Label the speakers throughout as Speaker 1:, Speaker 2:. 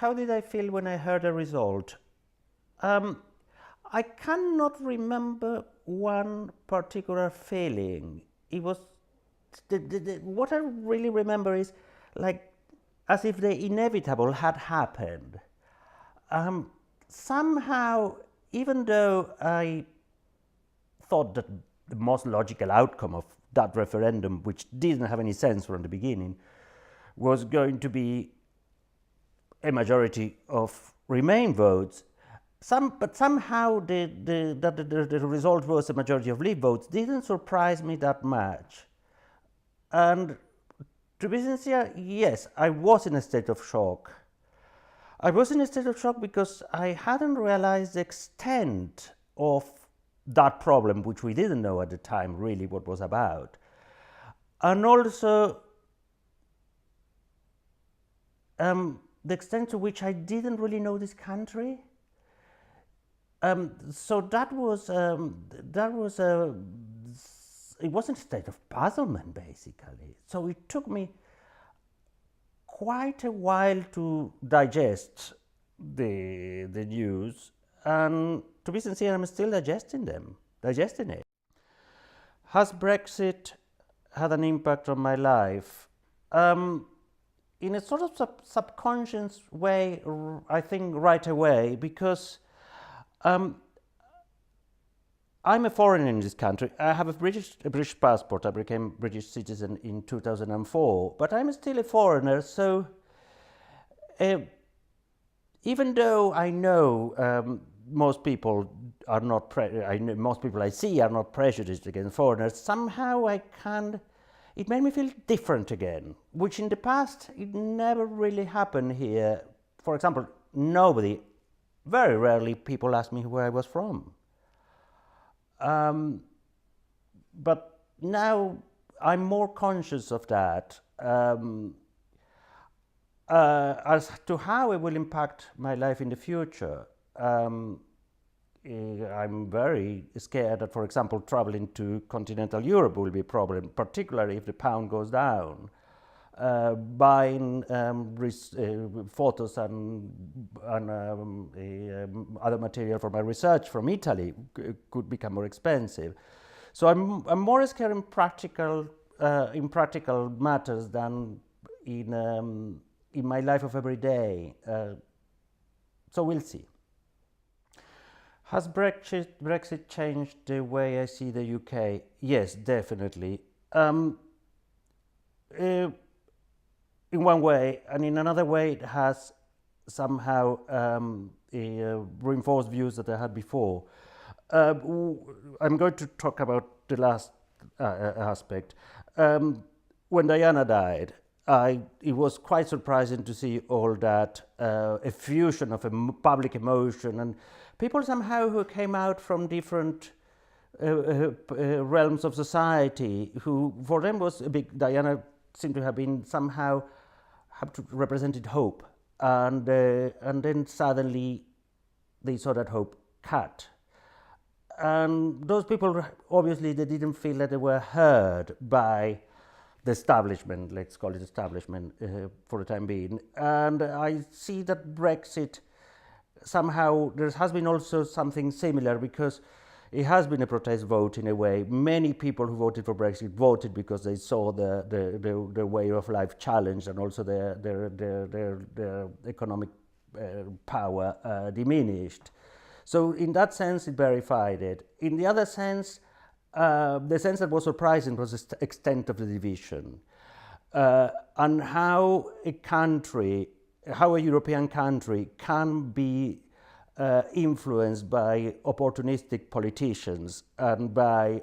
Speaker 1: how did I feel when I heard the result? I cannot remember one particular feeling. It was what I really remember is like as if the inevitable had happened. Somehow, even though I thought that the most logical outcome of that referendum, which didn't have any sense from the beginning, was going to be a majority of Remain votes, but somehow the result was a majority of Leave votes didn't surprise me that much. And to be sincere, yes, I was in a state of shock. I was in a state of shock because I hadn't realized the extent of that problem, which we didn't know at the time really what was about. And also the extent to which I didn't really know this country. So it wasn't a state of puzzlement basically. So it took me quite a while to digest the news, and to be sincere, I'm still digesting it. Has Brexit had an impact on my life? In a sort of subconscious way, I think right away, because I'm a foreigner in this country. I have a British passport. I became British citizen in 2004, but I'm still a foreigner. So even though I know most people are not, most people I see are not prejudiced against foreigners, somehow it made me feel different again, which in the past it never really happened here. For example, very rarely people ask me where I was from. But now I'm more conscious of that. As to how it will impact my life in the future, I'm very scared that, for example, traveling to continental Europe will be a problem, particularly if the pound goes down. Buying photos and other material for my research from Italy could become more expensive. So I'm more scared in practical matters than in my life of every day. So we'll see. Has Brexit changed the way I see the UK? Yes, definitely. In one way, and in another way it has somehow reinforced views that I had before. I'm going to talk about the last aspect. When Diana died, it was quite surprising to see all that effusion of public emotion, and people somehow who came out from different realms of society, who for them was a big, Diana seemed to have been somehow have to represented hope, and then suddenly they saw that hope cut, and those people obviously they didn't feel that they were heard by the establishment, let's call it establishment for the time being. And I see that Brexit somehow there has been also something similar, because it has been a protest vote in a way. Many people who voted for Brexit voted because they saw the way of life challenged, and also their economic power diminished. So in that sense, it verified it. In the other sense, the sense that was surprising was the extent of the division, and how a European country can be influenced by opportunistic politicians and by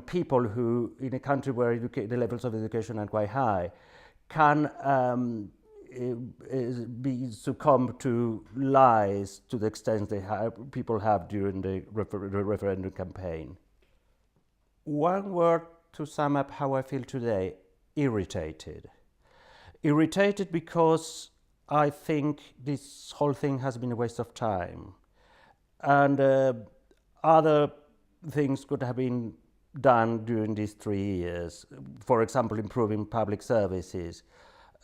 Speaker 1: people who, in a country where the levels of education are quite high, can succumb to lies to the extent people have during the referendum campaign. One word to sum up how I feel today: irritated. Irritated because I think this whole thing has been a waste of time, and other things could have been done during these 3 years. For example, improving public services,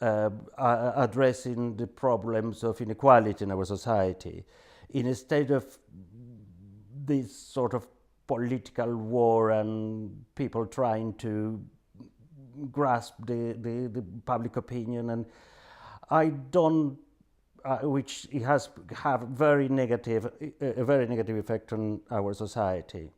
Speaker 1: addressing the problems of inequality in our society, instead of this sort of political war and people trying to grasp the public opinion, and I don't, which it has have a very negative effect on our society.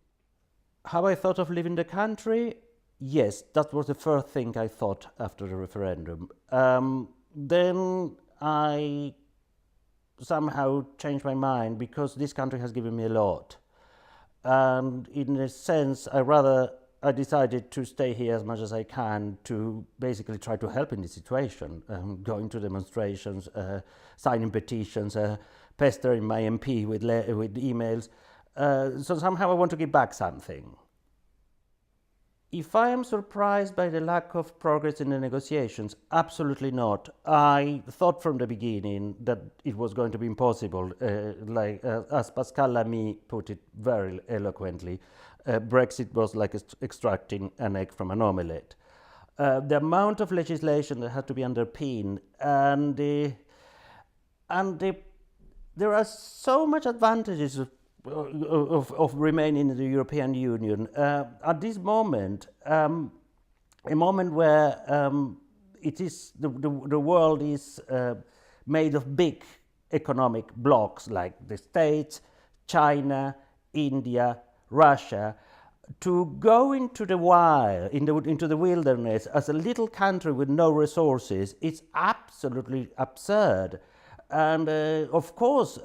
Speaker 1: Have I thought of leaving the country? Yes, that was the first thing I thought after the referendum. Then I somehow changed my mind, because this country has given me a lot. And in a sense, I decided to stay here as much as I can to basically try to help in this situation, going to demonstrations, signing petitions, pestering my MP with emails. So somehow I want to give back something. If I am surprised by the lack of progress in the negotiations, absolutely not. I thought from the beginning that it was going to be impossible. As Pascal Lamy put it very eloquently, Brexit was like extracting an egg from an omelette. The amount of legislation that had to be underpinned, and there are so much advantages of remaining in the European Union. At this moment, a moment where it is the world is made of big economic blocs like the States, China, India, Russia, to go into the wild, into the wilderness as a little country with no resources, it's absolutely absurd. And of course,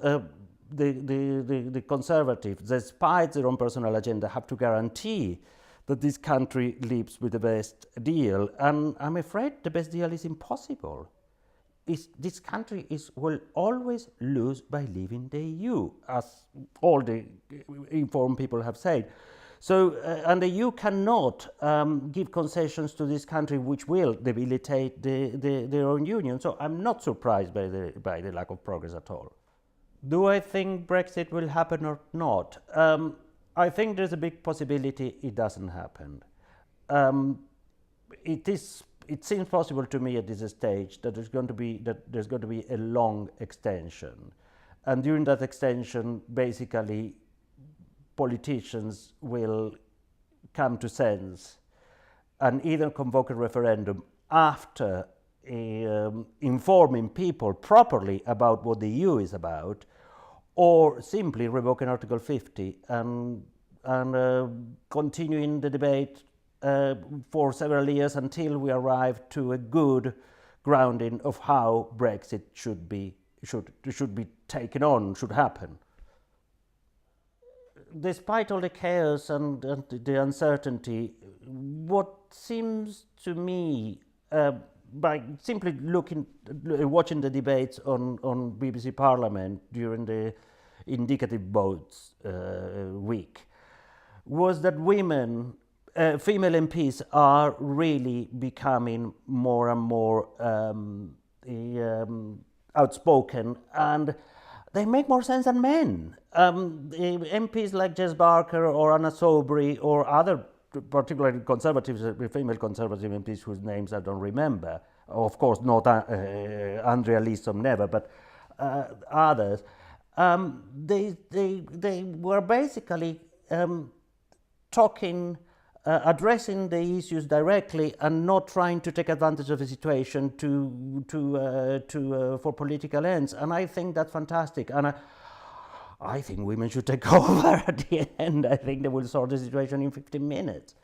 Speaker 1: the Conservatives, despite their own personal agenda, have to guarantee that this country lives with the best deal. And I'm afraid the best deal is impossible. This country will always lose by leaving the EU, as all the informed people have said. So, and the EU cannot give concessions to this country, which will debilitate their own union. So I'm not surprised by the lack of progress at all. Do I think Brexit will happen or not? I think there's a big possibility it doesn't happen. It seems possible to me at this stage that there's going to be a long extension, and during that extension, basically, politicians will come to sense and either convoke a referendum after informing people properly about what the EU is about, or simply revoking Article 50 and continuing the debate for several years until we arrive to a good grounding of how Brexit should be taken on, should happen. Despite all the chaos and the uncertainty, what seems to me, by simply watching the debates on BBC Parliament during the indicative votes week, was that female MPs are really becoming more and more outspoken, and they make more sense than men. MPs like Jess Barker or Anna Soubry or other particularly conservatives, female conservative MPs whose names I don't remember, of course not Andrea Leeson, never, but others, they were basically addressing the issues directly and not trying to take advantage of the situation for political ends. And I think that's fantastic. And I think women should take over at the end. I think they will sort the situation in 15 minutes.